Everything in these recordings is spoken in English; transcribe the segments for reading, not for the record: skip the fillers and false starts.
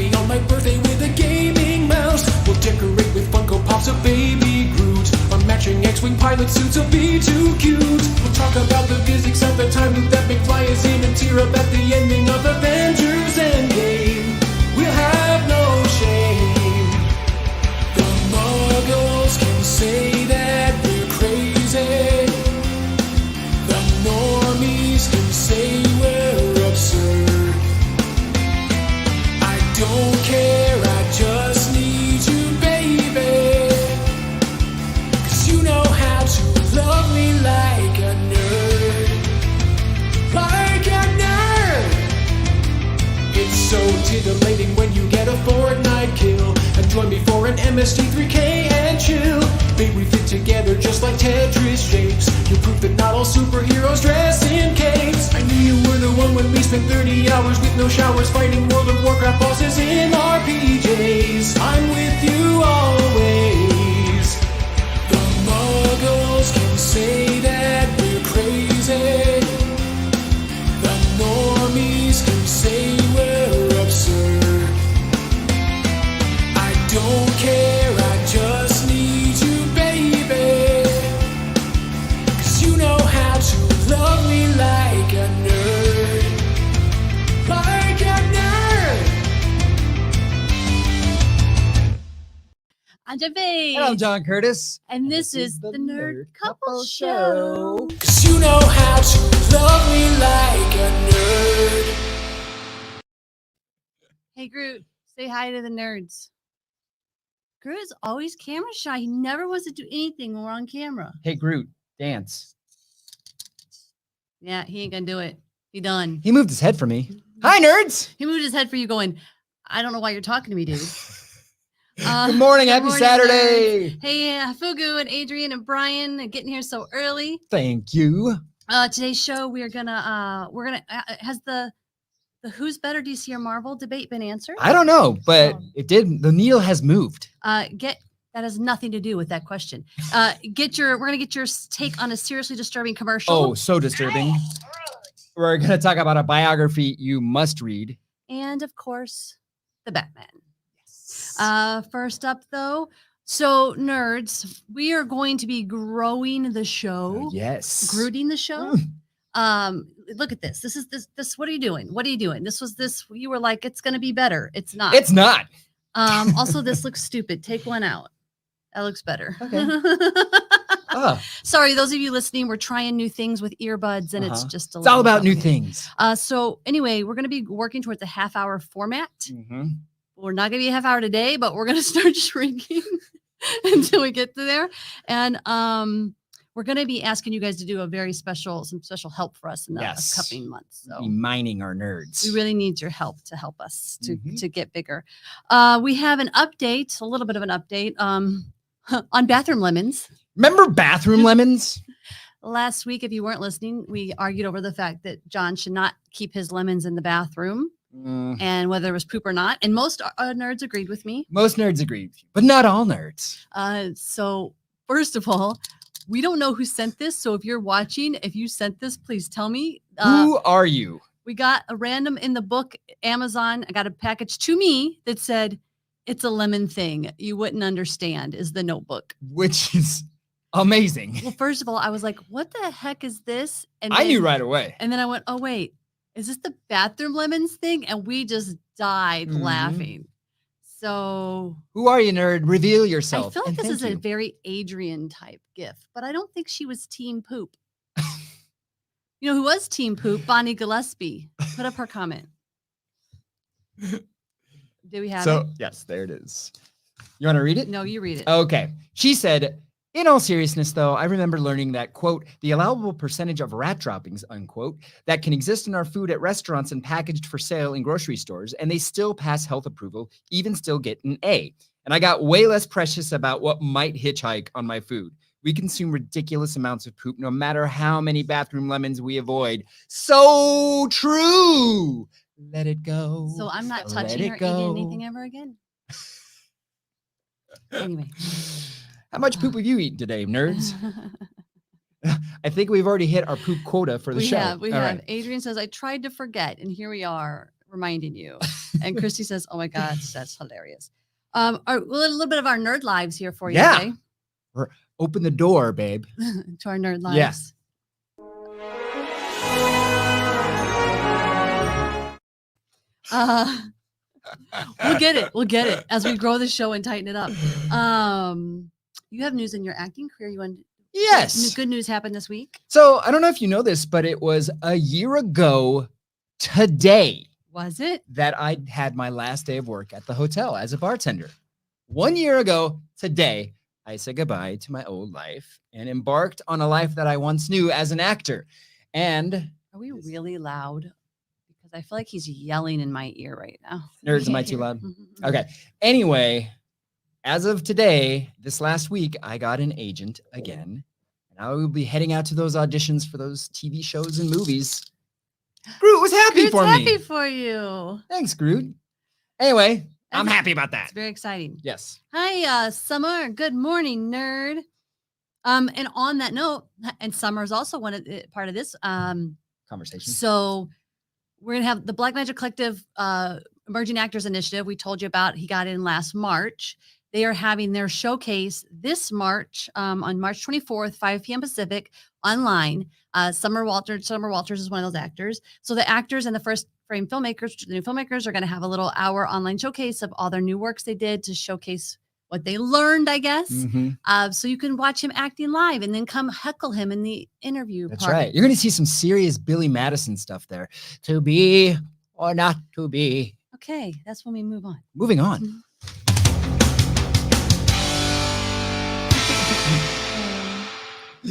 me on my birthday with a gaming mouse. We'll decorate with Funko Pops of Baby Groot. Our matching X-Wing pilot suits will be too cute. We'll talk about the physics of the time loop that McFly is in and tear up at the ending of Avengers Endgame. We'll have no shame. The Muggles can say that we're crazy. The normies can say we're absurd. I don't care, I just need you, baby. 'Cause you know how to love me like a nerd. Like a nerd! It's so titillating when you get a Fortnite kill. And join me for an MST3K and chill. Babe, we fit together just like Tetris shapes. You prove that not all superheroes dress in capes. I knew you were the one when we spent 30 hours with no showers fighting World of Warcraft bosses in our PJs. I'm with you always. The Muggles can say that we're crazy. The normies can say we're absurd. I don't care, I just need you, baby. 'Cause you know how to love me like a nerd. Like a nerd! I'm Jen Faye. And I'm John Curtis. And this is the Nerd Couple Show. 'Cause you know how to love me like a nerd. Hey, Groot, say hi to the nerds. Groot is always camera shy. He never wants to do anything when we're on camera. Hey, Groot, dance. Yeah, he ain't gonna do it. He done. He moved his head for me. Hi, nerds. He moved his head for you going, I don't know why you're talking to me, dude. Good morning. Happy Saturday. nerds. Hey, Fugu and Adrian and Brian getting here so early. Thank you. Today's show, we're gonna has the Who's Better, DC or Marvel debate been answered? I don't know, but it did. The needle has moved. That has nothing to do with that question. We're gonna get your take on a seriously disturbing commercial. Oh, so disturbing. We're going to talk about a biography you must read. And of course, the Batman. First up though, so nerds, we are going to be growing the show. Yes. Grooting the show. Look at this. This. What are you doing? What are you doing? You were like, it's going to be better. It's not. It's not. Also, this looks stupid. Take one out. That looks better. Okay. Sorry, those of you listening, we're trying new things with earbuds, and it's just It's all about new things. So anyway, we're going to be working towards a half-hour format. Mm-hmm. We're not going to be a half hour today, but we're going to start shrinking until we get to there. And we're going to be asking you guys to do some special help for us in the upcoming months. So Be mining our nerds. we really need your help to help us to get bigger. We have a little bit of an update on bathroom lemons. Remember bathroom lemons? Last week, if you weren't listening, we argued over the fact that John should not keep his lemons in the bathroom. And whether it was poop or not. And most nerds agreed with me. Most nerds agreed, but not all nerds. So first of all, we don't know who sent this. So if you're watching, if you sent this, please tell me. Who are you? We got a random in the book, Amazon. I got a package to me that said, it's a lemon thing. You wouldn't understand is the notebook. Which is amazing. Well, first of all, I was like, what the heck is this? And I knew right away. And then I went, oh, wait. Is this the bathroom lemons thing? And we just died laughing. So who are you, nerd? Reveal yourself. I feel like this is a very Adrian type gift, but I don't think she was team poop. You know who was team poop? Bonnie Gillespie. Put up her comment. Do we have it? Yes, there it is. You want to read it? No, you read it. Okay. She said, in all seriousness, though, I remember learning that, quote, the allowable percentage of rat droppings, unquote, that can exist in our food at restaurants and packaged for sale in grocery stores, and they still pass health approval, even still get an A. And I got way less precious about what might hitchhike on my food. We consume ridiculous amounts of poop, no matter how many bathroom lemons we avoid. So true. Let it go. So I'm not touching or eating anything ever again. Anyway. How much poop have you eaten today, nerds? I think we've already hit our poop quota for the show. We have. Adrian says, I tried to forget, and here we are. reminding you. And Christy says, "Oh my gosh, that's hilarious." A little bit of our nerd lives here for you Yeah. today. Open the door, babe. To our nerd lives. Yeah. We'll get it. We'll get it as we grow the show and tighten it up. You have news in your acting career. You want Yes. good news happened this week? So I don't know if you know this, but it was a year ago today Was it? that I had my last day of work at the hotel as a bartender. 1 year ago today, I said goodbye to my old life and embarked on a life that I once knew as an actor. And Are we really loud? Because I feel like he's yelling in my ear right now. nerds, am I too loud? Mhm. Okay. Anyway, as of today, this last week, I got an agent again. And I will be heading out to those auditions for those TV shows and movies. Groot was happy Groot's for happy me. for you. Thanks, Groot. Anyway, I'm And happy about It's that. very exciting. Yes. Hi, Summer. Good morning, nerd. And on that note, and Summer is also part of this. Conversation. So we're gonna have the Black Magic Collective Emerging Actors Initiative. We told you about. He got in last March. They are having their showcase this March on March 24th, 5 p.m. Pacific, online. Summer Walters is one of those actors. So the actors and the first frame filmmakers, the new filmmakers, are going to have a little hour online showcase of all their new works they did to showcase what they learned, I guess. Mhm. So you can watch him acting live and then come heckle him in the interview That's part. right. You're going to see some serious Billy Madison stuff there. To be or not to be. Okay, that's when we move on. Moving on.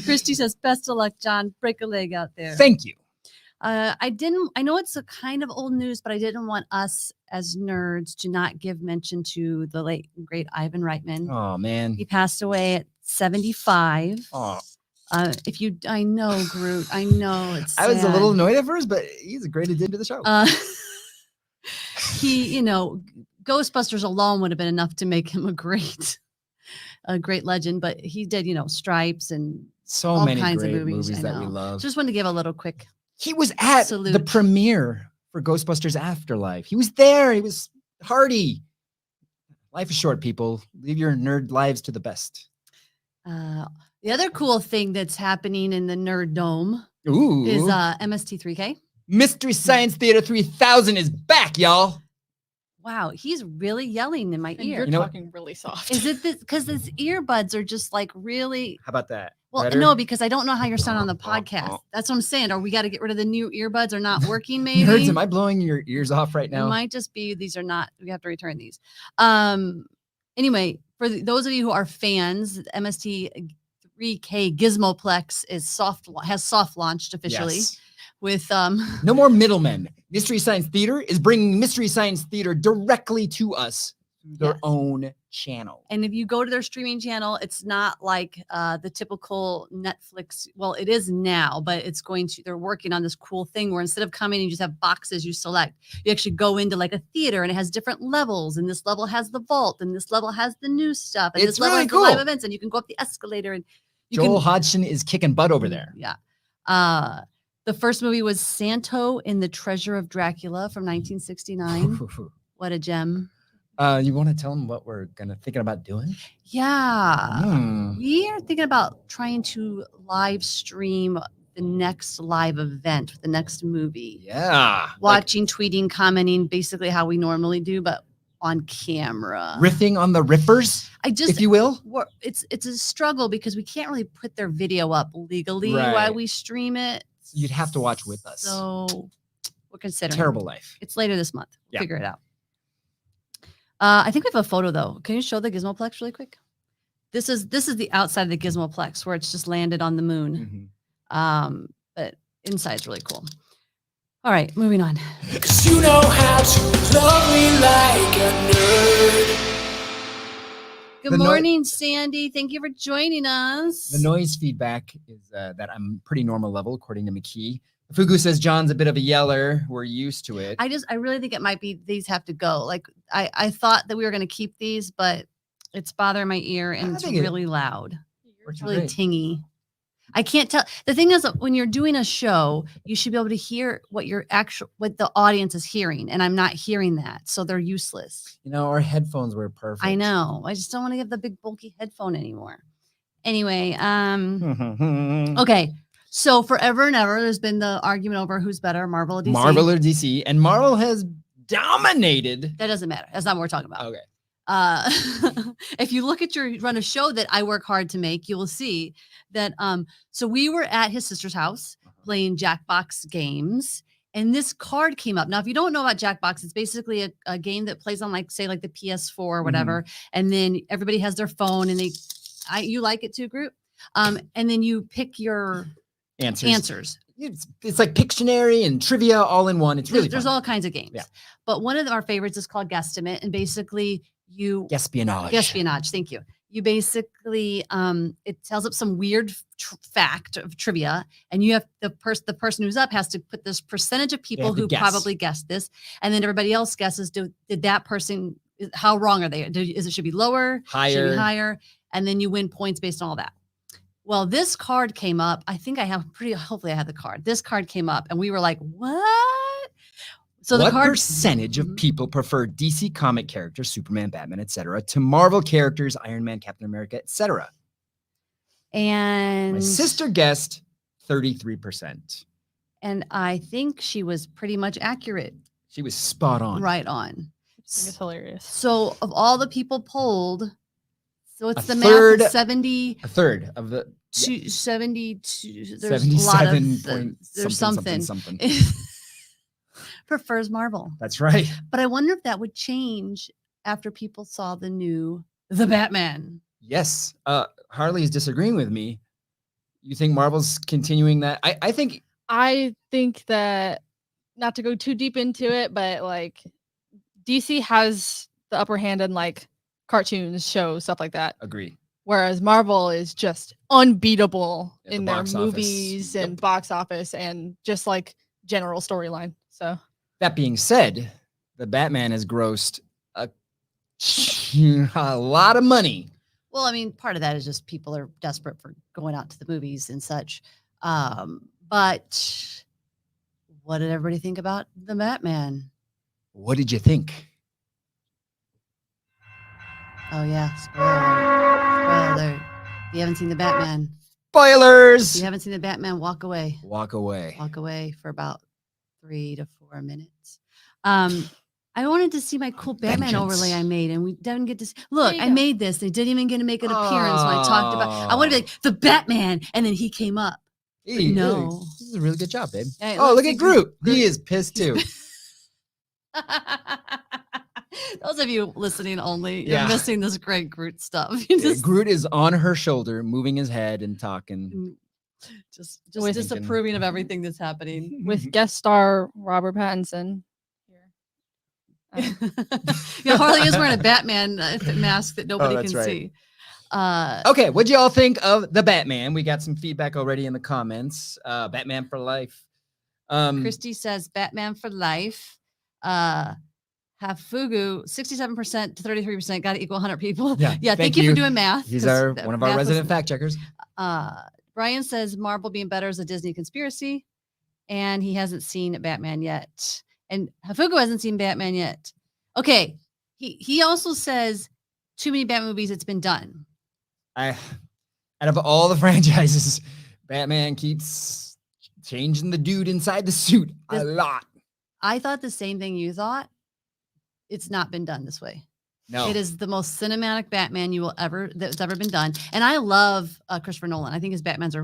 Christy says, "Best of luck, John. Break a leg out there." Thank you. I know it's a kind of old news, but I didn't want us as nerds to not give mention to the late and great Ivan Reitman. Oh, man. He passed away at 75. Oh, I know, Groot. I know it's. I was a little sad. annoyed at first, but he's a great addition to the show. He, Ghostbusters alone would have been enough to make him a great legend. But he did, Stripes and So all many kinds of great movies, movies I that we know. love. Just wanted to give a little quick. He was at the Salute. premiere for Ghostbusters Afterlife. He was there. He was hearty. Life is short, people. Live your nerd lives to the best. The other cool thing that's happening in the Nerd Dome Ooh. is MST3K. Mystery Science Theater 3000 is back, y'all. Wow, he's really yelling in my And ear. you're You know what? talking really soft. Is it because his earbuds are just like really? How about that? Well, Better? no, because I don't know how you're sounding on the podcast. That's what I'm saying. Or we got to get rid of the new earbuds are not working. Maybe Nerds, am I blowing your ears off right it now? might just be these are not. We have to return these. Anyway, for those of you who are fans, MST3K Gizmoplex has soft launched officially Yes. with No more middlemen. Mystery Science Theater is bringing Mystery Science Theater directly to us through their Yes. own channel. And if you go to their streaming channel, it's not like the typical Netflix. Well, it is now, but they're working on this cool thing where instead of coming and you just have boxes you select, you actually go into like a theater and it has different levels. And this level has the vault and this level has the new stuff. And It's this level really has the live cool. events and you can go up the escalator and you Joel can. Hodgson is kicking butt over there. Yeah. The first movie was Santo in the Treasure of Dracula from 1969. What a gem. You want to tell them what we're thinking about doing? Yeah. Hmm. We are thinking about trying to live stream the next live event, the next movie. Yeah. Watching, tweeting, commenting, basically how we normally do, but on camera. Riffing on the rippers, I just if you will. it's a struggle because we can't really put their video up legally Right. while we stream it. You'd have to watch with us. So we're considering. Terrible life. It's later this month. We'll Yeah. figure it out. I think we have a photo though. Can you show the Gizmoplex really quick? This is the outside of the Gizmoplex where it's just landed on the moon. Mhm. But inside's really cool. All right, moving on. 'Cause you know how to love me like a nerd. Good The noi- morning, Sandy. Thank you for joining us. The noise feedback is that I'm pretty normal level, according to McKee. Fugu says John's a bit of a yeller. We're used to it. I really think it might be these have to go. Like I thought that we were going to keep these, but it's bothering my ear and I it's think it- really loud. Works It's really great. tingy. I can't tell. The thing is, when you're doing a show, you should be able to hear what what the audience is hearing, and I'm not hearing that, so they're useless. You know, our headphones were perfect. I know. I just don't want to give the big bulky headphone anymore. Anyway, okay. So forever and ever, there's been the argument over who's better, Marvel or DC. Marvel or DC, and Marvel has dominated. That doesn't matter. That's not what we're talking about. Okay. If you look at your run a show that I work hard to make, you will see that. So we were at his sister's house playing Jackbox games, and this card came up. Now, if you don't know about Jackbox, it's basically a game that plays on like the PS4 or whatever, and then everybody has their phone, and you like it too, Groot. And then you pick your answers. It's like Pictionary and trivia all in one. It's really there's fun. all kinds of games. Yeah. But one of our favorites is called Guesstimate, and basically espionage. Espionage. Thank you. You basically it tells up some weird fact of trivia, and you have the person who's up has to put this percentage of people who probably guessed this, and then everybody else guesses. Did that person? How wrong are they? It should be lower, higher, should be higher, and then you win points based on all that. Well, this card came up. I think hopefully I have the card. This card came up, and we were like, what? So what percentage of people prefer DC comic characters, Superman, Batman, etc., to Marvel characters, Iron Man, Captain America, etc.? And my sister guessed 33%. And I think she was pretty much accurate. She was spot on. Right on. It's hilarious. So of all the people polled, so it's the third, math of 70. A third of the 72. There's 77 a lot of there's something. Prefers Marvel. That's right. But I wonder if that would change after people saw the Batman. Yes. Harley is disagreeing with me. You think Marvel's continuing that? I think that, not to go too deep into it, but like DC has the upper hand in like cartoons, shows, stuff like that. Agree. Whereas Marvel is just unbeatable At in the their box movies office. and box office and just like general storyline. So that being said, the Batman has grossed a lot of money. Well, I mean, part of that is just people are desperate for going out to the movies and such. But what did everybody think about the Batman? What did you think? Oh, yeah. Spoiler alert. If you haven't seen the Batman. Spoilers! If you haven't seen the Batman, walk away. Walk away. Walk away for about 3 to 4 minutes. I wanted to see my cool Batman overlay I made, and we didn't get to see. Look, I made this. They didn't even get to make an appearance when I talked about. I wanted to be like the Batman, and then he came up. No, this is a really good job, babe. Hey, look at Groot. He is pissed too. Those of you listening only, you're missing this great Groot stuff. Groot is on her shoulder, moving his head and talking. Just disapproving of everything that's happening. with guest star Robert Pattinson. Harley is wearing a Batman mask that nobody can see. Okay, what'd you all think of the Batman? We got some feedback already in the comments. Batman for life. Christy says Batman for life. Hafugu 67% to 33%. Got to equal 100 people. Yeah. Thank you for doing math. He's one of our resident fact checkers. Brian says Marvel being better is a Disney conspiracy, and he hasn't seen Batman yet. And Hafugu hasn't seen Batman yet. Okay. He also says too many Batman movies, it's been done. Out of all the franchises, Batman keeps changing the dude inside the suit a lot. I thought the same thing you thought. It's not been done this way. No. It is the most cinematic Batman that's ever been done. And I love Christopher Nolan. I think his Batmans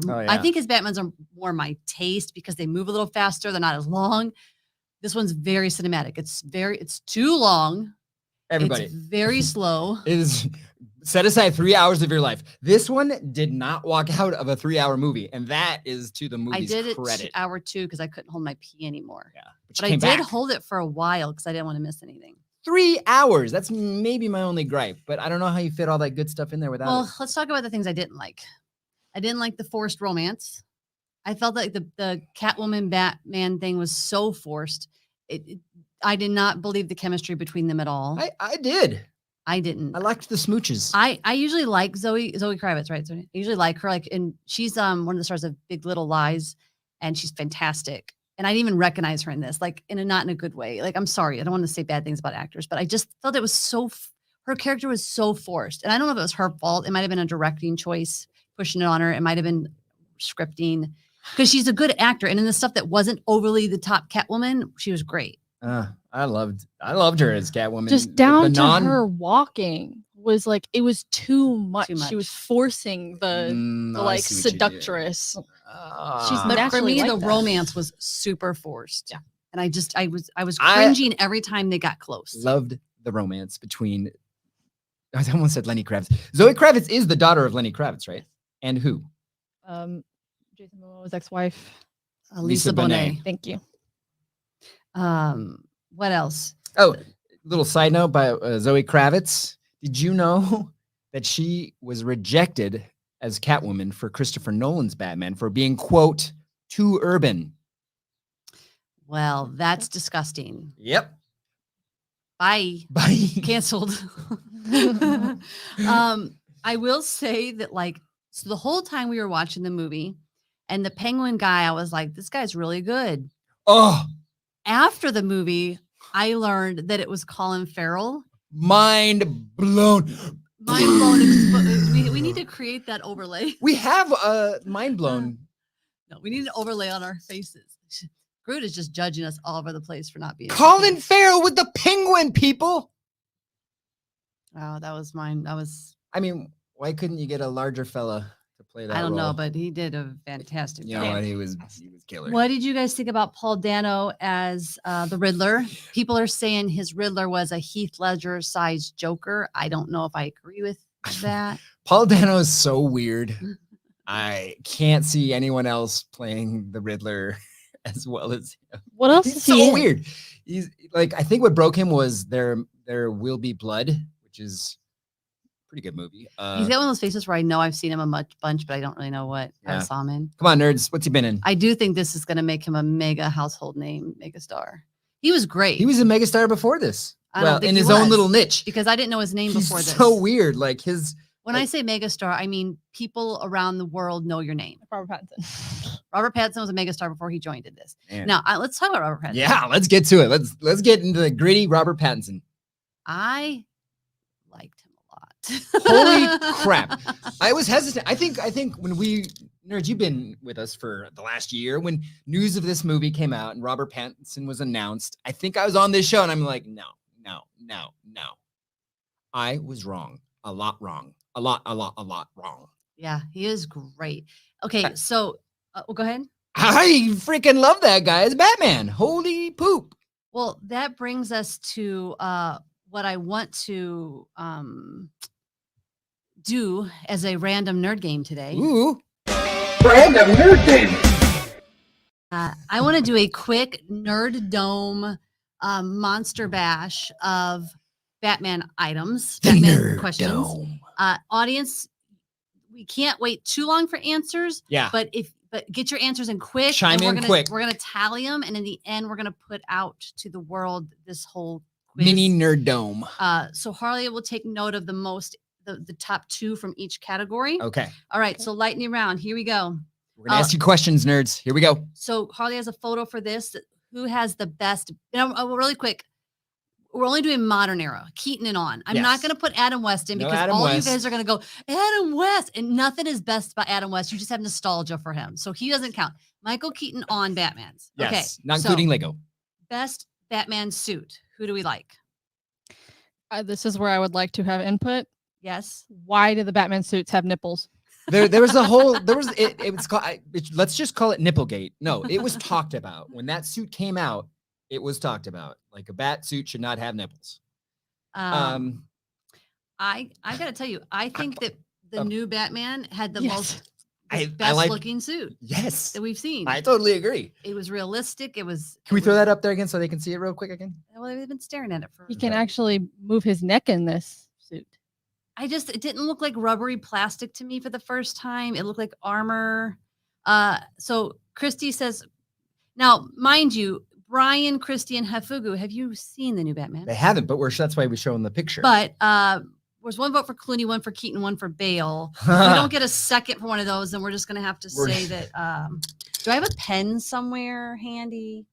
are more my taste because they move a little faster. They're not as long. This one's very cinematic. It's too long. Everybody. It's very slow. It is set aside 3 hours of your life. This one did not walk out of a 3-hour movie. And that is to the movie's credit. I did it hour 2 because I couldn't hold my pee anymore. Yeah. But I did hold it for a while because I didn't want to miss anything. 3 hours. That's maybe my only gripe, but I don't know how you fit all that good stuff in there without it. Let's talk about the things I didn't like. I didn't like the forced romance. I felt like the Catwoman Batman thing was so forced. I did not believe the chemistry between them at all. I did. I didn't. I liked the smooches. I usually like Zoe Kravitz, right? So I usually like her, like, and she's one of the stars of Big Little Lies, and she's fantastic. And I didn't even recognize her in this, like not in a good way. Like, I'm sorry, I don't want to say bad things about actors, but I just felt it was her character was so forced, and I don't know if it was her fault. It might have been a directing choice pushing it on her. It might have been scripting, because she's a good actor, and in the stuff that wasn't overly the top Catwoman, she was great. I loved her as Catwoman. Just down to her walking was like, it was too much. Too much. She was forcing the I like see what you did. seductress. She's But for naturally me, like the that. romance was super forced. Yeah. And I was I- cringing every time they got close. Loved the romance between. I almost said Lenny Kravitz. Zoe Kravitz is the daughter of Lenny Kravitz, right? And who? Jason Momoa's ex-wife. Lisa Lisa Bonet. Bonet. Thank you. What else? Oh, little side note by Zoe Kravitz. Did you know that she was rejected as Catwoman for Christopher Nolan's Batman for being, quote, too urban? Well, that's disgusting. Yep. Bye. Bye. Canceled. I will say that, like, so the whole time we were watching the movie, and the Penguin guy, I was like, this guy's really good. Oh, After the movie, I learned that it was Colin Farrell. mind blown. Mind blown. We need to create that overlay. We have mind blown. No, we need an overlay on our faces. Groot is just judging us all over the place for not being. Colin Farrell with the Penguin, people. Oh, that was mine. That was. I mean, why couldn't you get a larger fella to play that I don't know, role? but he did a fantastic You know job. what? He was killer. What did you guys think about Paul Dano as the Riddler? People are saying his Riddler was a Heath Ledger sized Joker. I don't know if I agree with that. Paul Dano is so weird. I can't see anyone else playing the Riddler as well as him. What else He's is he so in? weird. He's like, I think what broke him was There Will Be Blood, which is a pretty good movie. He's got one of those faces where I know I've seen him a bunch, but I don't really know what I Yeah. saw him in. Come on, nerds. What's he been in? I do think this is going to make him a mega household name, mega star. He was great. He was a megastar before this. I don't Well, think in he his own was, little niche. because I didn't know his name He's before this. so weird. Like his. When I say megastar, I mean people around the world know your name. Robert Pattinson. Robert Pattinson was a megastar before he joined in this. Man. Now, let's talk about Robert Pattinson. Yeah, let's get to it. Let's get into the gritty Robert Pattinson. I liked him a lot. Holy crap. I was hesitant. I think when we nerds, you've been with us for the last year. When news of this movie came out and Robert Pattinson was announced, I think I was on this show and I'm like, no. I was wrong. A lot wrong. A lot wrong. Yeah, he is great. Okay, so well, go ahead. I freaking love that guy as Batman. Holy poop. Well, that brings us to what I want to do as a random nerd game today. Ooh. Random Nerd Game. I want to do a quick Nerd Dome monster bash of Batman items, The Batman Nerd questions. Dome. Audience, we can't wait too long for answers, Yeah. but get your answers in quick. Chime and we're in gonna, quick. We're gonna tally them, and in the end, we're gonna put out to the world this whole quiz. Mini Nerd Dome. So Harley will take note of the top two from each category. Okay. All right, so lightning round. Here we go. We're going to ask you questions, nerds. Here we go. So Harley has a photo for this. Who has the best? Really quick. We're only doing modern era, Keaton and on. I'm not Yes. going to put Adam West in No because Adam all West. you guys are going to go, Adam West. And nothing is best about Adam West. You just have nostalgia for him. So he doesn't count. Michael Keaton on Batman's. Yes. Okay. Not so including Lego. best Batman suit. Who do we like? This is where I would like to have input. Yes. Why do the Batman suits have nipples? There was a whole, it was called, let's just call it Nipplegate. No, it was talked about. When that suit came out, it was talked about. Like a bat suit should not have nipples. I got to tell you, I think that the new Batman had the Yes. most I best like- looking suit Yes. that we've seen. I totally agree. It was realistic. It was. Can we throw that up there again so they can see it real quick again? Well, they've been staring at it for. He can actually move his neck in this suit. It didn't look like rubbery plastic to me for the first time. It looked like armor. So Christy says, now, mind you, Brian, Christy, and Hafugu, have you seen the new Batman? They haven't, but that's why we show them the picture. But there's one vote for Clooney, one for Keaton, one for Bale. If we don't get a second for one of those, then we're just gonna have to say that. Do I have a pen somewhere handy?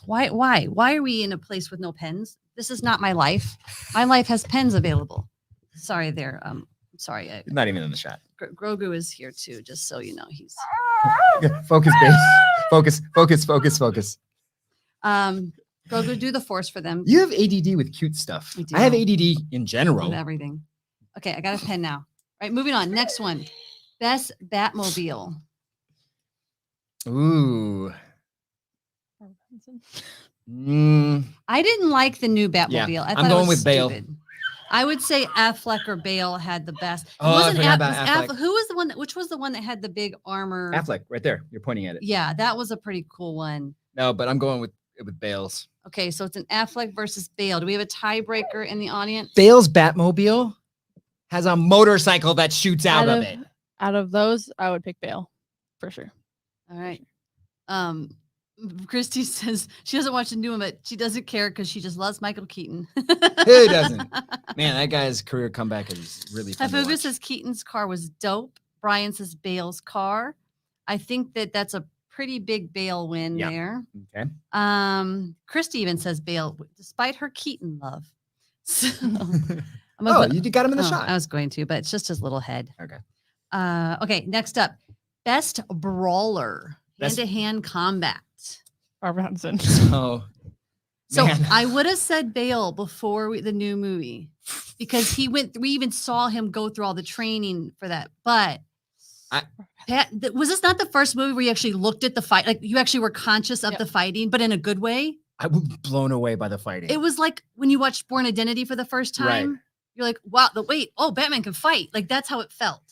Why are we in a place with no pens? This is not my life. My life has pens available. Sorry there. Sorry. He's not even in the shot. Grogu is here too, just so you know. He's Focus, base. Focus. Grogu, do the force for them. You have ADD with cute stuff. I do. I have ADD in Of general. everything. Okay, I got a pen now. All right, moving on. Next one. Best Batmobile. Ooh. Robert Pattinson. I didn't like the new Batmobile. Yeah, I thought I'm it going was with Bale. stupid. I would say Affleck or Bale had the best. It Oh, I wasn't forgot about was Affleck. Who was the one? Which was the one that had the big armor? Affleck, right there. You're pointing at it. Yeah, that was a pretty cool one. No, but I'm going with Bale's. Okay, so it's an Affleck versus Bale. Do we have a tiebreaker in the audience? Bale's Batmobile has a motorcycle that shoots out of it. Out of those, I would pick Bale for sure. All right. Christy says she doesn't watch the new one, but she doesn't care because she just loves Michael Keaton. Who doesn't? Man, that guy's career comeback is really fun to Hafugu watch. says Keaton's car was dope. Brian says Bale's car. I think that's a pretty big Bale win Yeah. there. Okay. Christy even says Bale, despite her Keaton love. So, I'm Oh, gonna you got him in the oh, shot. I was going to, but it's just his little head. Okay. Okay, next up, best brawler, Best- hand-to-hand combat. Robert Pattinson. So, So man. I would have said Bale before the new movie because we even saw him go through all the training for that. But was this not the first movie where you actually looked at the fight? Like you actually were conscious of Yep. the fighting, but in a good way? I was blown away by the fighting. It was like when you watched Born Identity for the first Right. time, you're like, wow, Batman can fight. Like that's how it felt.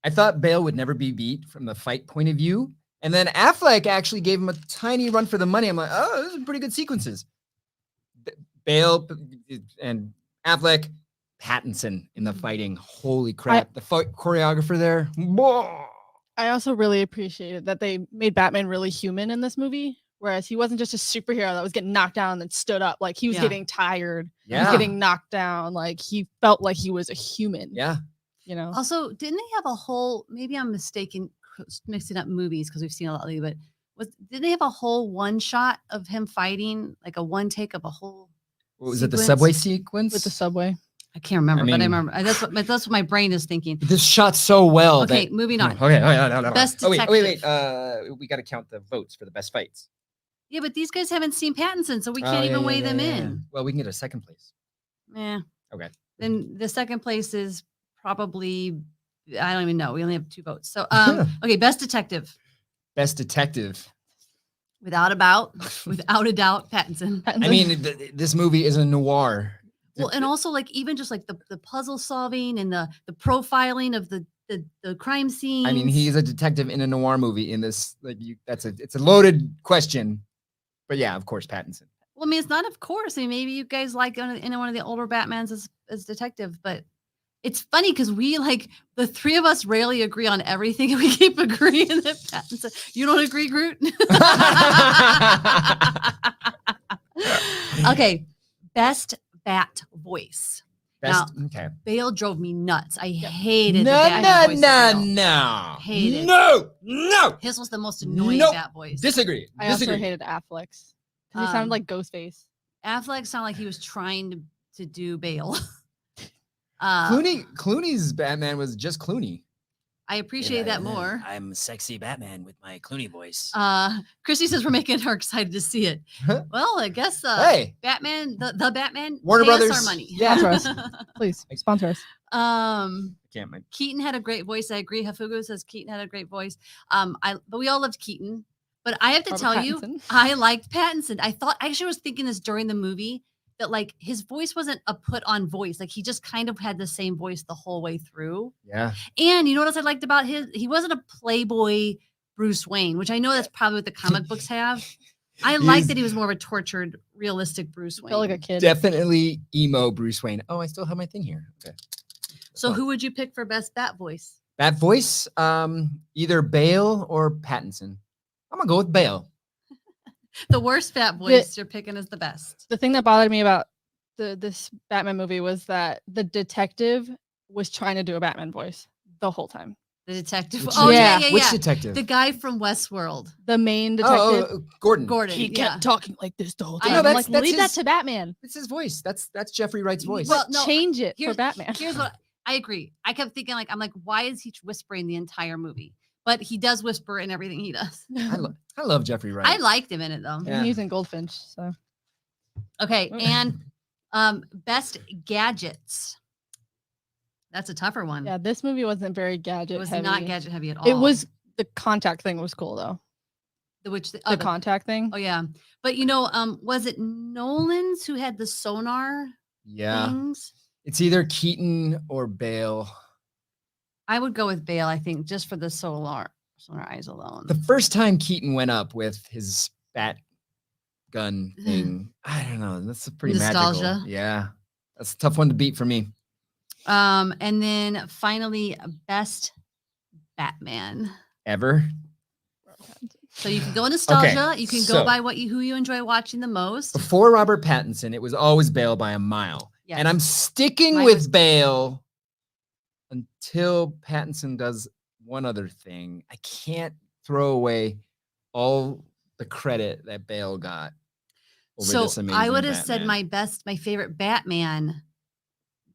I thought Bale would never be beat from the fight point of view. And then Affleck actually gave him a tiny run for the money. I'm like, oh, those are pretty good sequences. Bale and Affleck, Pattinson in the fighting. Holy crap. The fight choreographer there. Whoa. I also really appreciated that they made Batman really human in this movie, whereas he wasn't just a superhero that was getting knocked down and then stood up. Like he was Yeah. getting tired, he Yeah. was getting knocked down. Like he felt like he was a human. Yeah. You know. Also, didn't they have a whole? Maybe I'm mistaken, mixing up movies because we've seen a lot lately. But did they have a whole one shot of him fighting, like a one take of a whole? What was it? The sequence? subway sequence? With the subway. I can't remember, but I mean- remember that's what my brain is thinking. This shot so well. Okay, that- moving on. Okay. No. Best Oh, wait. detective. We got to count the votes for the best fights. Yeah, but these guys haven't seen Pattinson, so we can't even weigh them in. Well, we can get a second place. Yeah. Okay. Then the second place is probably I don't even know. We only have 2 votes. So okay, best detective. Best detective. Without a doubt, Pattinson. I mean, this movie is a noir. Well, and also like even just like the puzzle solving and the profiling of the crime scenes. I mean, he's a detective in a noir movie. In this, it's a loaded question, but yeah, of course, Pattinson. Well, I mean, it's not of course. I mean, maybe you guys like in one of the older Batmans as detective, but it's funny because we like the 3 of us rarely agree on everything, and we keep agreeing that Pattinson. You don't agree, Groot? Okay, best Bat voice. Best, okay. Bale drove me nuts. I hated the No, Bat voice of Bale. no. Hate it. No. His was the most annoying Nope. Bat voice. Disagree. I also Disagree. hated Affleck's because he sounded like Ghostface. Affleck sounded like he was trying to do Bale. Clooney's Batman was just Clooney. I appreciate that more. I'm sexy Batman with my Clooney voice. Christy says we're making her excited to see it. Huh? Well, I guess Hey. Batman, the Batman, Warner pay us Brothers, our money. yeah. Sponsor Please sponsor us. Can't mind. Keaton had a great voice. I agree. Hafugu says Keaton had a great voice. But we all loved Keaton. But I have to Robert tell you, Pattinson. I liked Pattinson. I actually was thinking this during the movie that like his voice wasn't a put on voice. Like he just kind of had the same voice the whole way through. Yeah. And you know what else I liked about he wasn't a playboy Bruce Wayne, which I know that's probably what the comic books have. I like He's that he was more of a tortured, realistic Bruce Wayne. Felt like a kid. Definitely emo Bruce Wayne. Oh, I still have my thing here. Okay. So who would you pick for best Bat voice? That voice, either Bale or Pattinson. I'm gonna go with Bale. The worst fat voice you're picking is the best. The thing that bothered me about this Batman movie was that the detective was trying to do a Batman voice the whole time. The detective. Which Oh yeah, detective? yeah, Which yeah. detective? The guy from Westworld, The main detective. Gordon. Gordon. He yeah. kept talking like this the whole I time. know, I'm that's- like, that's leave that his- to Batman. It's his voice. That's Jeffrey Wright's voice. Well, But no, change it for here's- Batman. Here's what I agree. I kept thinking, like, I'm like, why is he whispering the entire movie? But he does whisper in everything he does. I love Jeffrey Wright. I liked him in it though. Yeah. He's in Goldfinch, so Okay, Oh. and best gadgets. That's a tougher one. yeah, this movie wasn't very gadget it was heavy. not gadget heavy at all. It was the contact thing was cool though. the Contact thing. Oh yeah, but was it Nolan's who had the sonar Yeah. things? It's either Keaton or Bale. I would go with Bale. I think just for the sonar eyes alone. The first time Keaton went up with his bat gun thing, I don't know. That's a pretty Nostalgia. magical. Yeah. That's a tough one to beat for me. And then finally, best Batman. Ever. So you can go nostalgia. You can go so- by who you enjoy watching the most. Before Robert Pattinson, it was always Bale by a mile. Yes. And I'm sticking Mine with was- Bale until Pattinson does one other thing. I can't throw away all the credit that Bale got over So this amazing I would have said Batman. my favorite Batman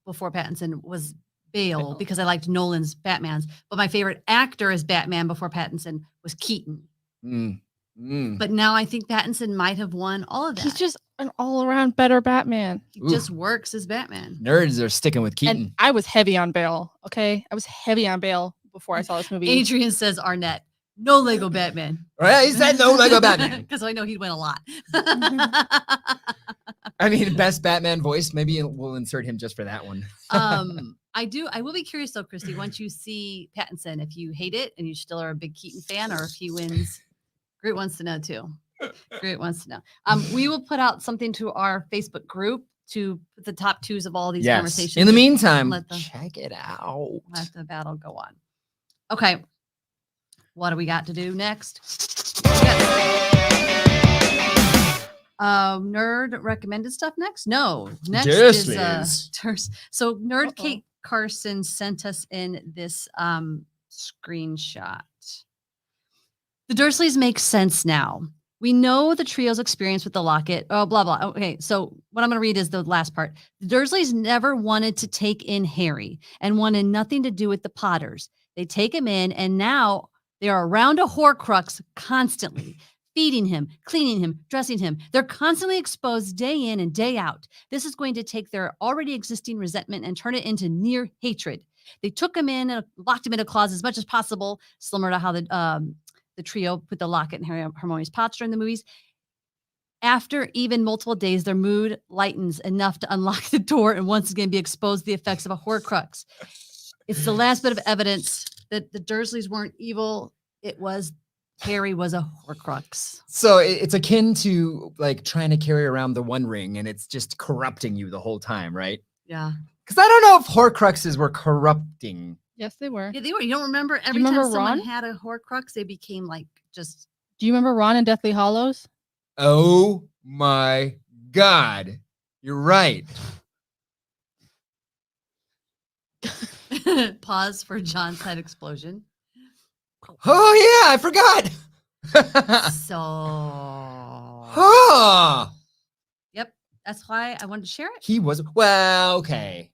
before Pattinson was Bale Bale. because I liked Nolan's Batmans. But my favorite actor as Batman before Pattinson was Keaton. Mm, mm. But now I think Pattinson might have won all of that. He's just an all-around better Batman. he Ooh. just works as Batman. Nerds are sticking with Keaton. And I was heavy on Bale. Okay, I was heavy on Bale before I saw this movie. Adrian says Arnett, no Lego Batman. Right? He said no Lego Batman. Because I know he'd win a lot. I mean, best Batman voice. Maybe we'll insert him just for that one. I will be curious though, Christy, once you see Pattinson, if you hate it and you still are a big Keaton fan, or if he wins. Groot wants to know too. Groot wants to know. We will put out something to our Facebook group to put the top twos of all these Yes. conversations. In the meantime, let the- check it out. Let the battle go on. Okay. What do we got to do next? Nerd recommended stuff next? No. Next is Dursleys. so Nerd Uh-oh. Kate Carson sent us in this screenshot. The Dursleys make sense now. We know the trio's experience with the locket. Oh, blah, blah. Okay, so what I'm going to read is the last part. The Dursleys never wanted to take in Harry and wanted nothing to do with the Potters. They take him in, and now they are around a Horcrux constantly, feeding him, cleaning him, dressing him. They're constantly exposed day in and day out. This is going to take their already existing resentment and turn it into near hatred. They took him in and locked him in a closet as much as possible, similar to how the trio put the locket in Harry and Hermione's posture in the movies. After even multiple days, their mood lightens enough to unlock the door and once again be exposed to the effects of a Horcrux. It's the last bit of evidence that the Dursleys weren't evil. It was Harry was a Horcrux. So it's akin to like trying to carry around the One Ring and it's just corrupting you the whole time, right? Yeah. Because I don't know if Horcruxes were corrupting. Yes, they were. Yeah, they were. You don't remember every remember time someone Ron? had a Horcrux, they became like just Do you remember Ron in Deathly Hallows? Oh my God. You're right. pause for John's head explosion. Oh, yeah. I forgot. So Huh. yep, that's why I wanted to share it. He was, well, okay.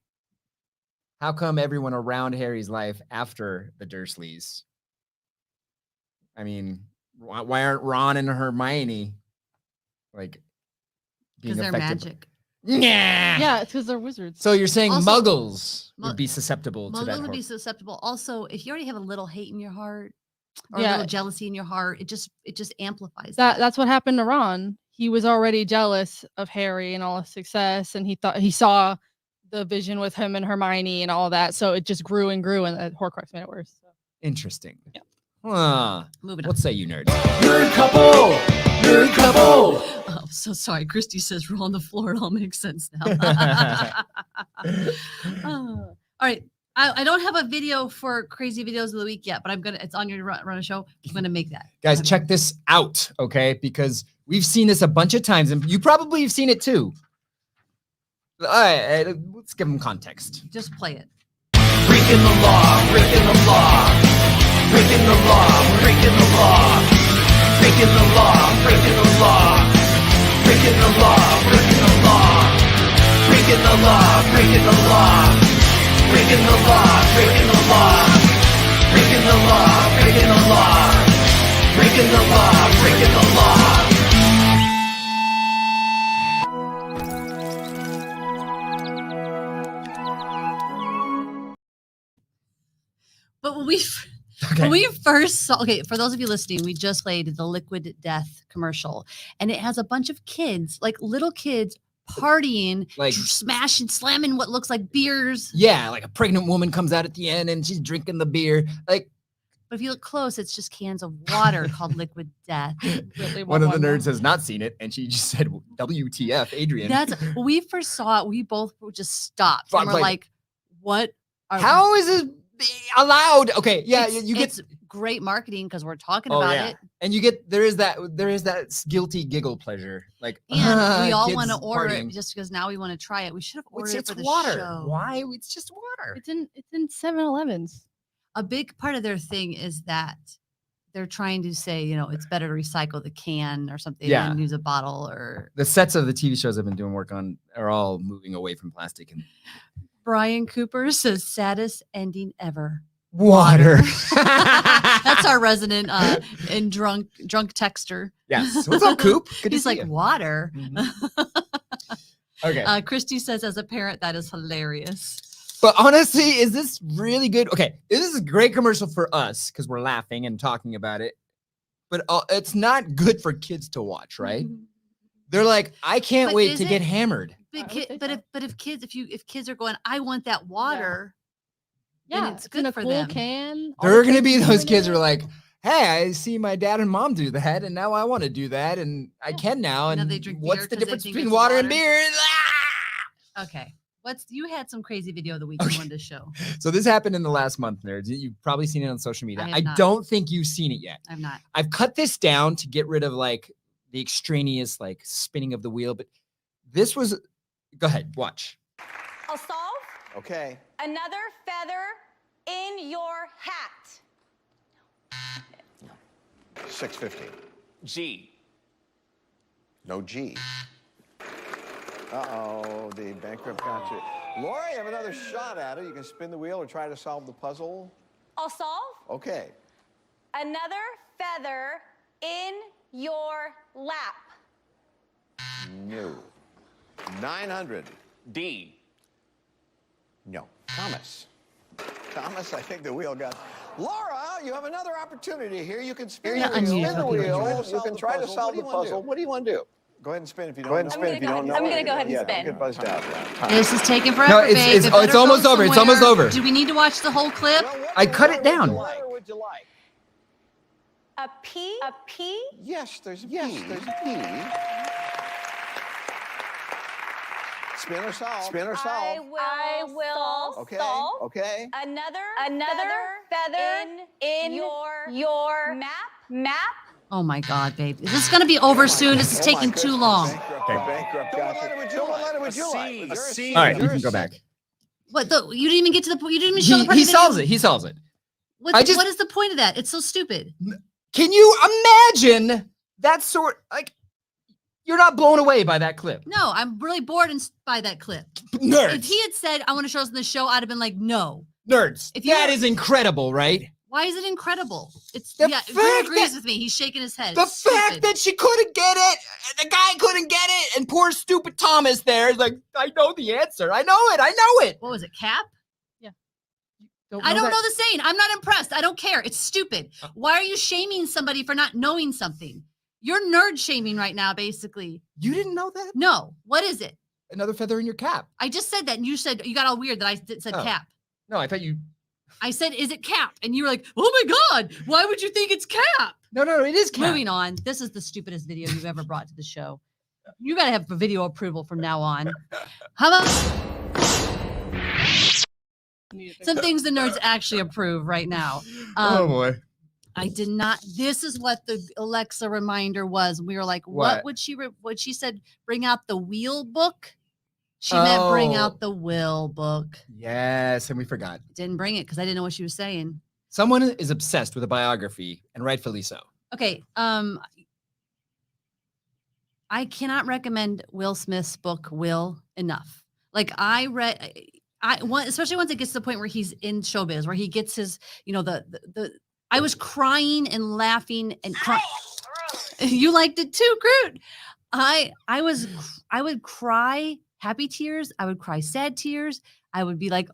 How come everyone around Harry's life after the Dursleys? I mean, why aren't Ron and Hermione like being Because they're affected? magic. Yeah. Yeah, it's because they're wizards. So you're saying Also, Muggles Mu- would be susceptible to that? Muggles would be Horcrux. susceptible. Also, if you already have a little hate in your heart or a Yeah. little jealousy in your heart, it just amplifies That's what happened to Ron. He was already jealous of Harry and all his success, and he thought he saw the vision with him and Hermione and all that. So it just grew and grew, and the Horcrux made it worse. So. Interesting. Yeah. Huh. Moving on. What say you, nerds? Nerd couple! Nerd couple! Oh, so sorry. Christy says roll on the floor. It all makes sense now. Oh. All right. I don't have a video for crazy videos of the week yet, but it's on your run a show. I'm gonna make that. Guys, check this out, okay? Because we've seen this a bunch of times, and you probably have seen it too. All right, let's give them context. Just play it. Breaking the law, breaking the law, breaking the law, breaking the law, breaking the law, breaking the law, breaking the law, breaking the law, breaking the law, breaking the law, breaking the law, breaking the law, breaking the law, breaking the law, breaking the law, breaking the law. But when we first saw, for those of you listening, we just played the Liquid Death commercial, and it has a bunch of kids, like little kids, partying, Like- smashing, slamming what looks like beers. Yeah, like a pregnant woman comes out at the end and she's drinking the beer. Like But if you look close, it's just cans of water called Liquid Death. Really one of the want nerds has not seen it, and she just said, "WTF, Adrian?" That's when we first saw it. We both just stopped and we're like, "What? Are How is this allowed? Okay, yeah, It's- you get. it's great marketing because we're talking Oh, about yeah. it, And you get there is that guilty giggle pleasure, like and we all kids want to order partying. it just because now we want to try it. We should have ordered It's, it it's for the water. show. Why? It's just water. It's in 7-Elevens. A big part of their thing is that they're trying to say, it's better to recycle the can or something Yeah. than use a bottle or. The sets of the TV shows I've been doing work on are all moving away from plastic and Brian Cooper says saddest ending ever. water. That's our resident and drunk texter. Yes. What's up, Coop? Good to He's see like, you. water. Mhm. Okay. Christy says, as a parent, that is hilarious. But honestly, is this really good? Okay, this is a great commercial for us because we're laughing and talking about it. But it's not good for kids to watch, right? They're like, I can't But wait is to it? get hammered. But, I would kid, say but so. if kids are going, I want that water. Then Yeah, it's in good a for cool them. can. all There the are going to kids be those doing kids it. who are like, hey, I see my dad and mom do that, and now I want to do that, and I Yeah. can now. And now And they drink what's beer the 'cause they difference think between it's water and water. beer? Okay. You had some crazy video of the week you wanted to show. So this happened in the last month, nerds. You've probably seen it on social media. I have I not. don't think you've seen it yet. I'm not. I've cut this down to get rid of like the extraneous like spinning of the wheel, but this was. Go ahead, watch. I'll solve Okay. another feather in your hat. 650. G. No G. Uh-oh, the bankrupt got you. Laura, you have another shot at it. You can spin the wheel or try to solve the puzzle. I'll solve Okay. another feather in your lap. No. 900. D. No. Thomas. Thomas, I think the wheel got. Laura, you have another opportunity here. You can spin You're the wheel. unusual. Spin the wheel. You You can try to solve the puzzle. What do you want to do? Go ahead and spin if you don't know. I'm gonna go ahead and spin. Get buzzed out. This is taking forever, it's- babe. it's- It oh, it's better go almost over. It's almost somewhere. over. Do we need to watch the whole clip? Well, what I cut it letter down. What letter would you like? A P. A P. Yes, there's a P. There's a P. Spin or solve. Spin or I solve. will Okay. solve Okay. another feather in your map. Oh my God, babe. This is going to be over soon. This is Oh my taking too goodness. long. Bankrupt got you. What letter would you like? A You're C. All right, you You're can a go C. back. What? You didn't even get to the point. You didn't even show the part He of the video. solves it. He solves it. What, I just- what is the point of that? It's so stupid. Can you imagine that sort? Like, you're not blown away by that clip, No, I'm really bored by that clip. nerds. If he had said, I want to show us in the show, I'd have been like, no. Nerds. If you That were- is incredible, right? Why is it incredible? It's The yeah, fact Greg agrees that- with me. He's shaking his head. The It's fact stupid. that she couldn't get it, the guy couldn't get it, and poor stupid Thomas there is like, I know the answer. I know it. I know it. What was it, Cap? Don't I don't that- know the saying. I'm not impressed. I don't care. It's stupid. Why are you shaming somebody for not knowing something? You're nerd shaming right now, basically. You didn't know that? No. What is it? Another feather in your cap. I just said that, and you said you got all weird that I said Oh. Cap. No, I thought you. I said, is it Cap? And you were like, oh my God, why would you think it's Cap? No, it is cap. Moving on. This is the stupidest video you've ever brought to the show. You got to have a video approval from now on. How about Some things the nerds actually approve right now. Oh boy. I did not. This is what the Alexa reminder was. We were like, what What? would she? What she said? Bring out the wheel book. She meant bring Oh. out the will book. Yes, and we forgot. Didn't bring it because I didn't know what she was saying. Someone is obsessed with a biography, and rightfully so. Okay. I cannot recommend Will Smith's book Will enough. Like I read, especially once it gets to the point where he's in showbiz, where he gets his, the. I was crying and laughing and crying. You liked it too, Groot. I would cry happy tears. I would cry sad tears. I would be like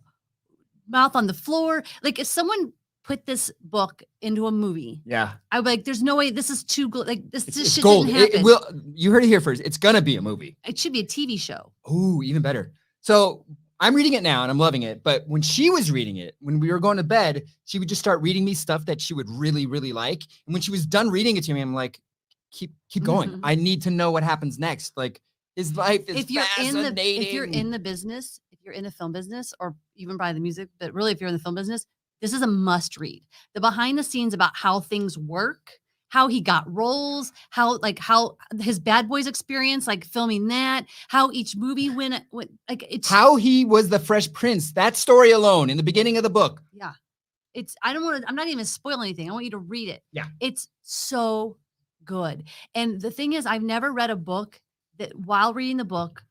mouth on the floor. Like if someone put this book into a movie, Yeah. I'd be like, there's no way this is too good. Like this It's shit gold. didn't happen. It will. You heard it here first. It's gonna be a movie. It should be a TV show. Ooh, even better. So I'm reading it now and I'm loving it. But when she was reading it, when we were going to bed, she would just start reading me stuff that she would really, really like. And when she was done reading it to me, I'm like, keep going. Mhm. I need to know what happens next. Like his life is If you're fascinating. in the business, if you're in the film business, or even by the music, but really if you're in the film business, this is a must read. The behind the scenes about how things work, how he got roles, how his Bad Boys experience, like filming that, how each movie went like it's How he was the Fresh Prince. That story alone in the beginning of the book. yeah. I'm not even spoiling anything. I want you to read it. Yeah. It's so good. And the thing is, I've never read a book that while reading the book,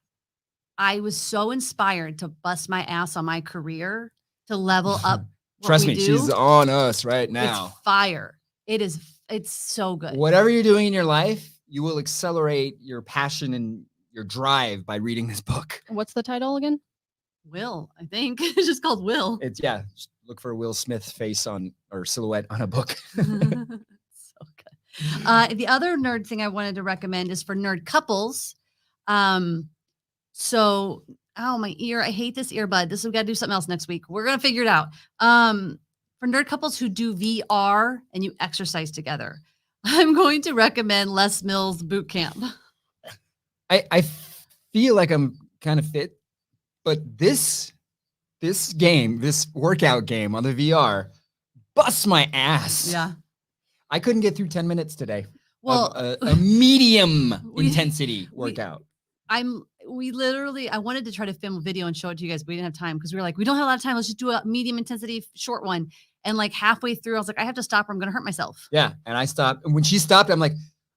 I was so inspired to bust my ass on my career to level up. what Trust we me, do. she's on us right now. It's fire. It's so good. Whatever you're doing in your life, you will accelerate your passion and your drive by reading this book. What's the title again? Will, I think. It's just called Will. It's just look for Will Smith's face on or silhouette on a book. So good. The other nerd thing I wanted to recommend is for nerd couples. So, my ear, I hate this earbud. We got to do something else next week. We're going to figure it out. For nerd couples who do VR and you exercise together, I'm going to recommend Les Mills Boot Camp. I feel like I'm kind of fit, but this workout game on the VR busts my ass. Yeah. I couldn't get through 10 minutes today. Well, of a medium we- intensity workout. I wanted to try to film a video and show it to you guys, but we didn't have time because we were like, we don't have a lot of time. Let's just do a medium intensity short one. And like halfway through, I was like, I have to stop or I'm going to hurt myself. Yeah. And I stopped. And when she stopped, I'm like,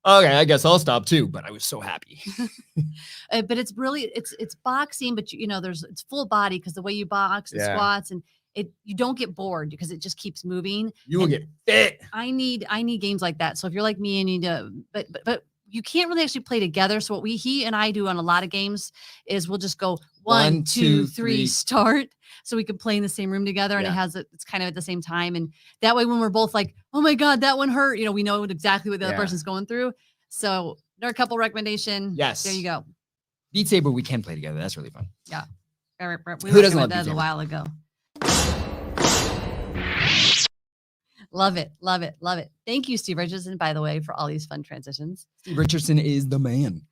okay, I guess I'll stop too. But I was so happy. But it's really, it's boxing, but it's full body because the way you box and Yeah. squats and you don't get bored because it just keeps moving. You will And get fit. I need games like that. So if you're like me and you need to, but you can't really actually play together. So what he and I do on a lot of games is we'll just go 1, 2, 3, start. So we can play in the same room together and Yeah. it's kind of at the same time. And that way, when we're both like, oh my God, that one hurt, we know exactly what the other Yeah. person's going through. So nerd couple recommendation. Yes. There you go. Beat Saber, we can play together. That's really fun. We Who doesn't love recommended that Beat a Saber? while ago. Love it. Love it. Love it. Thank you, Steve Richardson, by the way, for all these fun transitions. Steve Richardson is the man.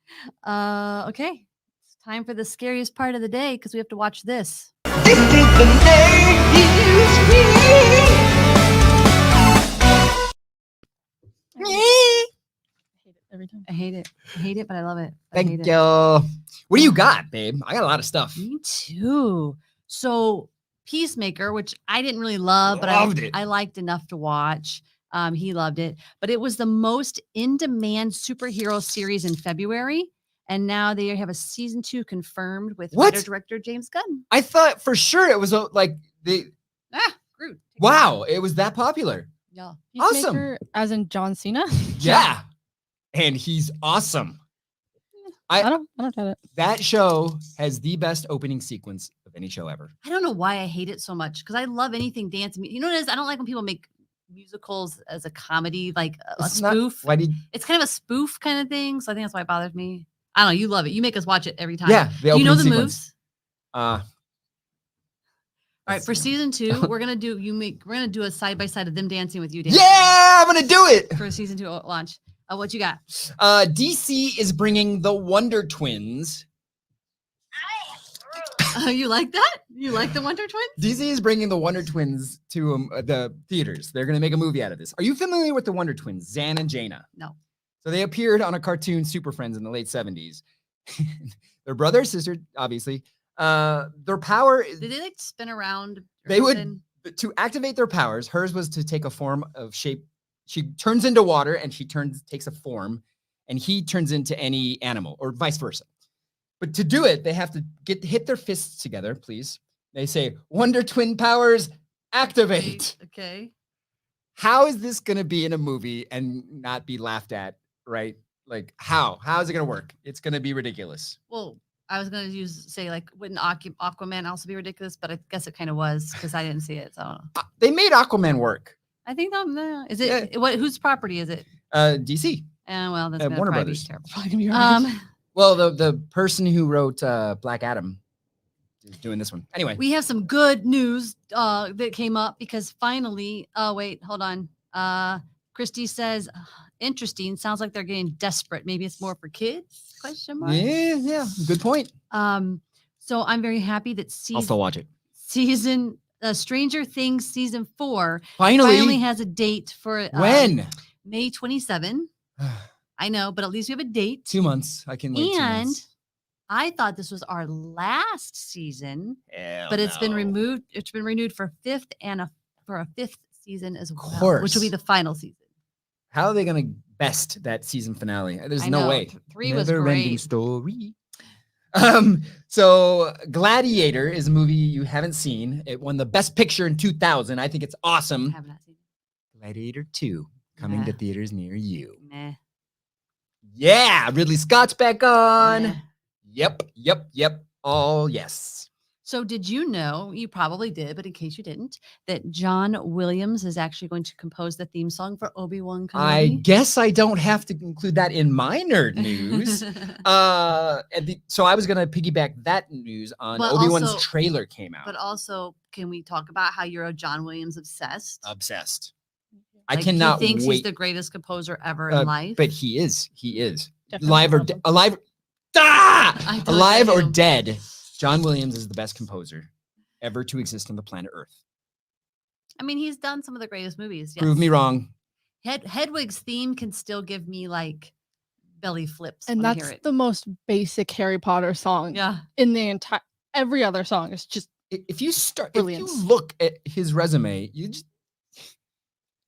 Okay. It's time for the scariest part of the day because we have to watch this. I hate it every time. I hate it. I hate it, but I love it. I Thank hate it. you. What do you got, babe? I got a lot of stuff. Me too. So Peacemaker, which I didn't really love, but Loved it. I liked enough to watch. He loved it, but it was the most in-demand superhero series in February, and now they have a season 2 confirmed with What? writer-director James Gunn. I thought for sure it was like the Groot. wow, it was that popular. Yeah. Awesome. Peacemaker, as in John Cena. Yeah. And he's awesome. I don't doubt it. That show has the best opening sequence of any show ever. I don't know why I hate it so much because I love anything dance. You know what it is? I don't like when people make musicals as a comedy, like a It's not- spoof. Why did It's kind of a spoof kind of thing. So I think that's why it bothers me. I don't know. You love it. You make us watch it every time. Yeah, the Do you know the opening moves? sequence. All right, for season 2, we're gonna do a side by side of them dancing with you dancing. Yeah, I'm gonna do it. For season 2 launch. What you got? DC is bringing the Wonder Twins. You like that? You like the Wonder Twins? Disney is bringing the Wonder Twins to the theaters. They're going to make a movie out of this. Are you familiar with the Wonder Twins, Zan and Jaina? No. So they appeared on a cartoon Super Friends in the late 70s. Their brother and sister, obviously. Their power, Did they like spin around? or They would- something? to activate their powers, hers was to take a form of shape. She turns into water and she takes a form, and he turns into any animal, or vice versa. But to do it, they have to hit their fists together, please. They say, Wonder Twin powers, activate. Okay. How is this going to be in a movie and not be laughed at, right? Like, how? How is it going to work? It's going to be ridiculous. Well, I was going to say, like, wouldn't Aquaman also be ridiculous? But I guess it kind of was because I didn't see it. So I don't know. They made Aquaman work. I think that is it. What? Whose property is it? DC. Well, that's gonna Warner probably Brothers. be terrible. Probably gonna be right. Well, the person who wrote Black Adam is doing this one. Anyway, We have some good news that came up because finally, oh wait, hold on. Christy says, interesting. Sounds like they're getting desperate. Maybe it's more for kids? Question mark. yeah, good point. So I'm very happy that I'll still watch it. season Stranger Things season 4 Finally, finally has a date for when? May 27. I know, but at least we have a date. 2 months. I can wait. 2 And months. I thought this was our last season, Hell but it's been no. removed. It's been renewed for for a fifth season as well, which will be course. the final season. How are they going to best that season finale? There's I no know, way. 3 was Never-ending great. story. So Gladiator is a movie you haven't seen. It won the Best Picture in 2000. I think it's I awesome. have not seen Gladiator 2 coming to Nah. theaters near you. it. Meh. Yeah, Ridley Scott's back on. Meh. Yep. Oh, yes. So did you know, you probably did, but in case you didn't, that John Williams is actually going to compose the theme song for Obi-Wan I Kenobi? guess I don't have to include that in my nerd news. So I was going to piggyback that news on But Obi-Wan's also- trailer came out. But also, can we talk about how you're a John Williams obsessed? Obsessed. I Like, cannot He thinks wait. he's the greatest composer ever in life. But he is. Definitely Alive or love him. alive. I Ah! don't Alive know or you. dead. John Williams is the best composer ever to exist on the planet Earth. I mean, he's done some of the greatest movies. Prove me yes. wrong. Hedwig's theme can still give me like belly flips. And when I that's hear it. the most basic Harry Potter song Yeah. in the entire. Every other song is just If you start, Brilliance. if you look at his resume, you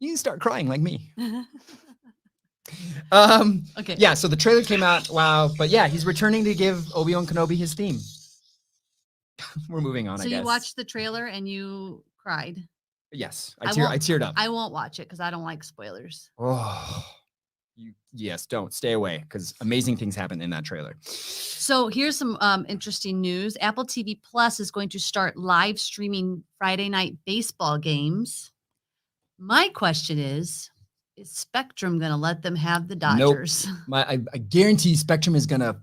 can start crying like me. Okay. Yeah, so the trailer came out. Wow. But yeah, he's returning to give Obi-Wan Kenobi his theme. We're moving on, So I guess. you watched the trailer and you cried. Yes, I I won't- teared up. I won't watch it because I don't like spoilers. Oh, yes, don't stay away because amazing things happen in that trailer. So here's some interesting news. Apple TV Plus is going to start live streaming Friday night baseball games. My question is Spectrum going to let them have the Nope. Dodgers? I guarantee Spectrum is gonna.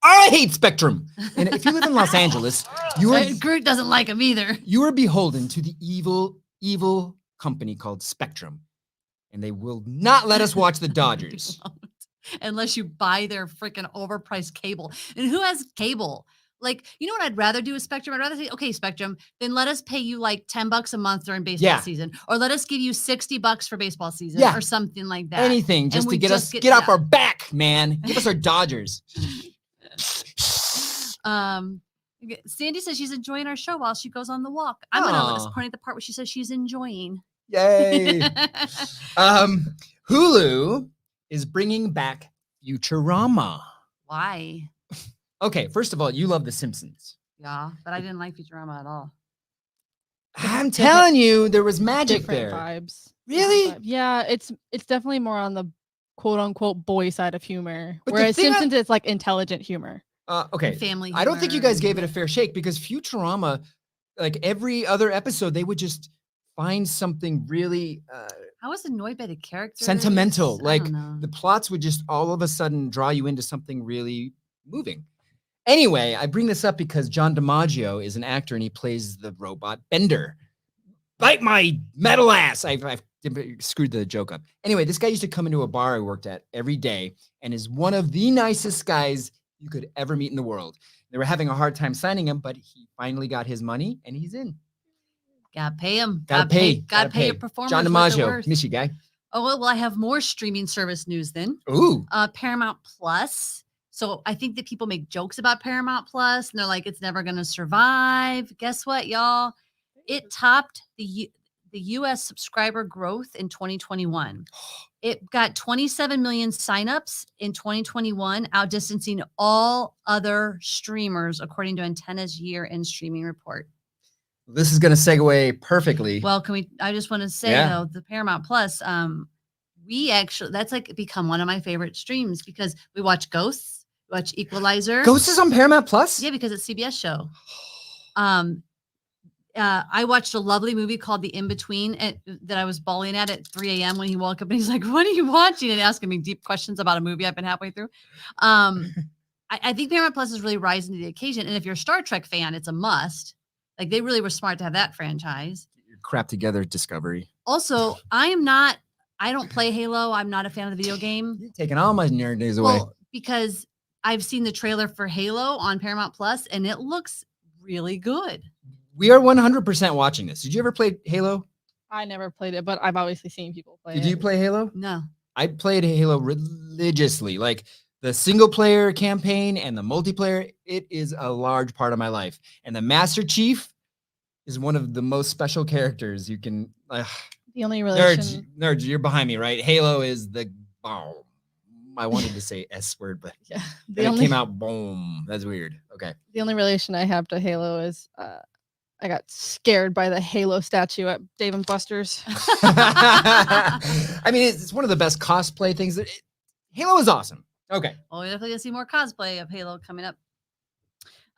I hate Spectrum. And if you live in Los Angeles, you are Groot doesn't like them either. you are beholden to the evil company called Spectrum, and they will not let us watch the Dodgers. Unless you buy their freaking overpriced cable. And who has cable? Like, you know what I'd rather do with Spectrum? I'd rather say, okay, Spectrum, then let us pay you like $10 a month during baseball Yeah. season, or let us give you $60 for baseball season, Yeah. or something like that. Anything just to we get just us get off yeah. our back, man. Give us our Dodgers. Sandy says she's enjoying our show while she goes on the walk. I'm gonna Aw. just point at the part where she says she's enjoying. Yay. Hulu is bringing back Futurama. Why? Okay, first of all, you love The Simpsons. Yeah, but I didn't like Futurama at all. I'm telling you, there was magic different there. vibes. Really? Vibe. Yeah, it's definitely more on the quote unquote boy side of humor. But the Whereas thing I- Simpsons it's like intelligent humor. Okay. Family. I don't think you humor guys gave it a and- fair shake because Futurama, like every other episode, they would just find something really I was annoyed by the characters. sentimental. I Like don't know. the plots would just all of a sudden draw you into something really moving. Anyway, I bring this up because John DiMaggio is an actor and he plays the robot Bender. Bite my metal ass. I've screwed the joke up. Anyway, this guy used to come into a bar I worked at every day and is one of the nicest guys you could ever meet in the world. They were having a hard time signing him, but he finally got his money and he's in. Gotta pay him. Gotta pay. Gotta pay a performer. John DiMaggio, miss you, guy. Oh, well, I have more streaming service news then. Ooh. Paramount Plus. So I think that people make jokes about Paramount Plus and they're like, it's never going to survive. Guess what, y'all? It topped the U.S. subscriber growth in 2021. It got 27 million signups in 2021, outdistancing all other streamers, according to Antenna's year-end streaming report. This is going to segue perfectly. Well, I just want to say though, the Paramount Plus, that's like become one of my favorite streams because we watch Ghosts, we watch Equalizer. Ghost is on Paramount Plus? Yeah, because it's a CBS show. I watched a lovely movie called The In-Between that I was bawling at 3 a.m. when he woke up and he's like, what are you watching? And asking me deep questions about a movie I've been halfway through. I think Paramount Plus is really rising to the occasion. And if you're a Star Trek fan, it's a must. Like they really were smart to have that franchise. Your crap together, Discovery. Also, I don't play Halo. I'm not a fan of the video game. You're taking all my nerd days away. Well, because I've seen the trailer for Halo on Paramount Plus and it looks really good. We are 100% watching this. Did you ever play Halo? I never played it, but I've obviously seen people play Did it. you play Halo? No. I played Halo religiously. Like the single player campaign and the multiplayer, it is a large part of my life. And the Master Chief is one of the most special characters you can. The only relation. Nerds, you're behind me, right? Halo is the bomb. I wanted to say S word, but Yeah. then it came out boom. That's weird. Okay. The only relation I have to Halo is I got scared by the Halo statue at Dave & Buster's. I mean, it's one of the best cosplay things. Halo is awesome. Okay. Well, we're definitely gonna see more cosplay of Halo coming up.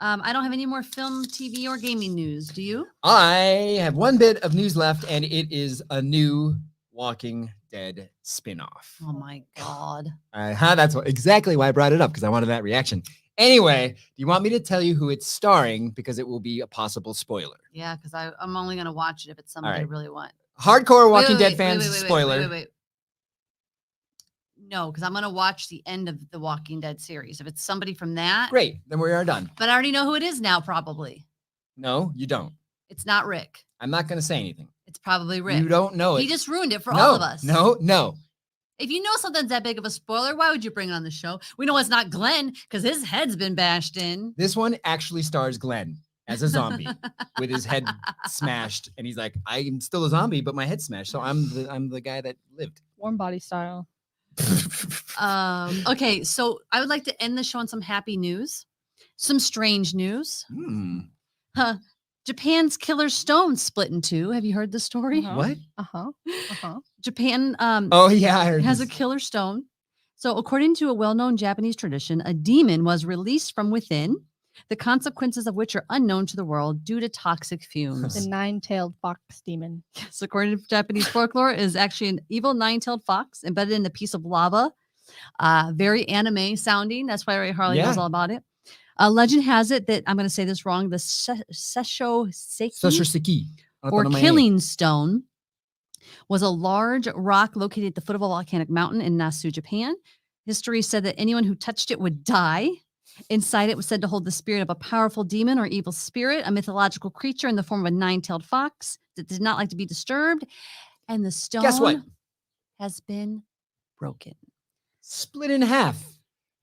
I don't have any more film, TV, or gaming news. Do you? I have one bit of news left, and it is a new Walking Dead spinoff. Oh my God. That's exactly why I brought it up, because I wanted that reaction. Anyway, do you want me to tell you who it's starring? Because it will be a possible spoiler. Yeah, because I'm only gonna watch it if it's somebody I right. really want. Hardcore Walking Dead wait, fans, spoiler. Wait. No, because I'm gonna watch the end of the Walking Dead series. If it's somebody from that, Great, then we are done. but I already know who it is now. Probably No, you don't. it's not Rick. I'm not going to say anything. It's probably Rick. You don't know it. He just ruined it for no, all of us. No. If you know something's that big of a spoiler, why would you bring it on the show? We know it's not Glenn because his head's been bashed in. This one actually stars Glenn as a zombie with his head smashed, and he's like, "I'm still a zombie, but my head's smashed, so I'm the guy that lived." Warm body style. Okay, so I would like to end the show on some happy news, some strange news. Japan's Killer Stone split in two. Have you heard the story? Uh-huh. What? Japan Oh yeah, I heard has a this. killer stone. So according to a well-known Japanese tradition, a demon was released from within, the consequences of which are unknown to the world due to toxic fumes. The nine-tailed fox demon. Yes, according to Japanese folklore, is actually an evil nine-tailed fox embedded in a piece of lava. Very anime sounding. That's why Ray Harley knows Yeah. all about it. Legend has it that, I'm going to say this wrong, the Sesho Soshirseki. or Killing Stone was a large rock located at the foot of a volcanic mountain in Nasu, Japan. History said that anyone who touched it would die. Inside it was said to hold the spirit of a powerful demon or evil spirit, a mythological creature in the form of a nine-tailed fox that did not like to be disturbed. And the stone Guess what? has been broken. Split in half,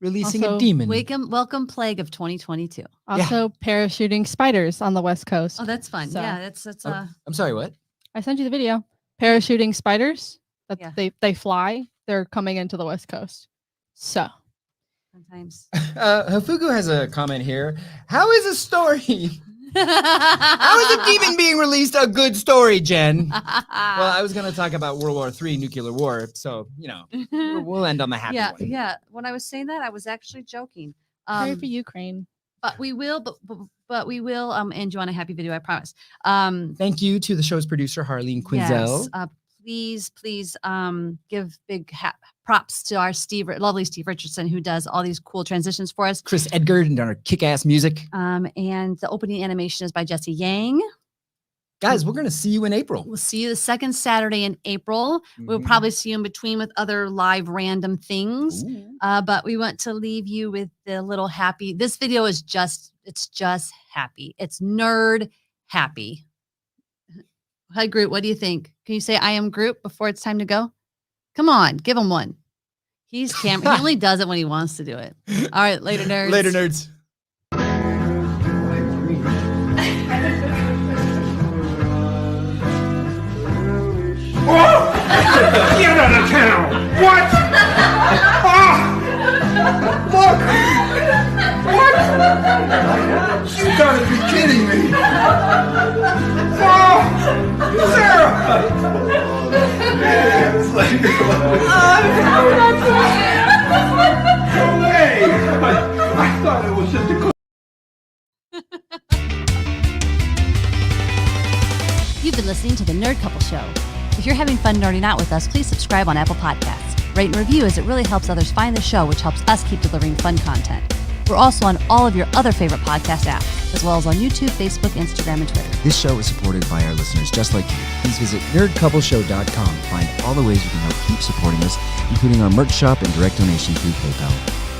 releasing Also, a demon. Welcome plague of 2022. Also parachuting spiders on the West Coast. Oh, that's fun. So- Yeah, that's Oh, I'm sorry, what? I sent you the video. Parachuting spiders. That Yeah. they fly. They're coming into the West Coast. So sometimes. Hafugu has a comment here. How is a story? How is a demon being released a good story, Jen? Well, I was going to talk about World War III, nuclear war. So, we'll end on the happy one. Yeah. When I was saying that, I was actually joking. pray for Ukraine. But we will, but we will end you on a happy video, I promise. Thank you to the show's producer, Harleen Quinzel. Yes, please give big props to our lovely Steve Richardson, who does all these cool transitions for us. Chris Edgar and our kick-ass music. And the opening animation is by Jesse Yang. Guys, we're going to see you in April. We'll see you the second Saturday in April. We'll Mhm. probably see you in between with other live random things. Ooh. But we want to leave you with the little happy. This video is it's just happy. It's nerd happy. Hi, Groot. What do you think? Can you say I am Groot before it's time to go? Come on, give him one. He's camera. He only does it when he wants to do it. All right, later, nerds. Later, nerds. Get out of town! What? Ah! Look! What? You gotta be kidding me! Oh! Sarah! No way! I thought it was just a You've been listening to The Nerd Couple Show. If you're having fun nerding out with us, please subscribe on Apple Podcasts. Rate and review as it really helps others find the show, which helps us keep delivering fun content. We're also on all of your other favorite podcast apps, as well as on YouTube, Facebook, Instagram, and Twitter. This show is supported by our listeners just like you. Please visit nerdcoupleshow.com to find all the ways you can help keep supporting us, including our merch shop and direct donation through PayPal.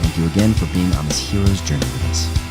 Thank you again for being on this hero's journey with us.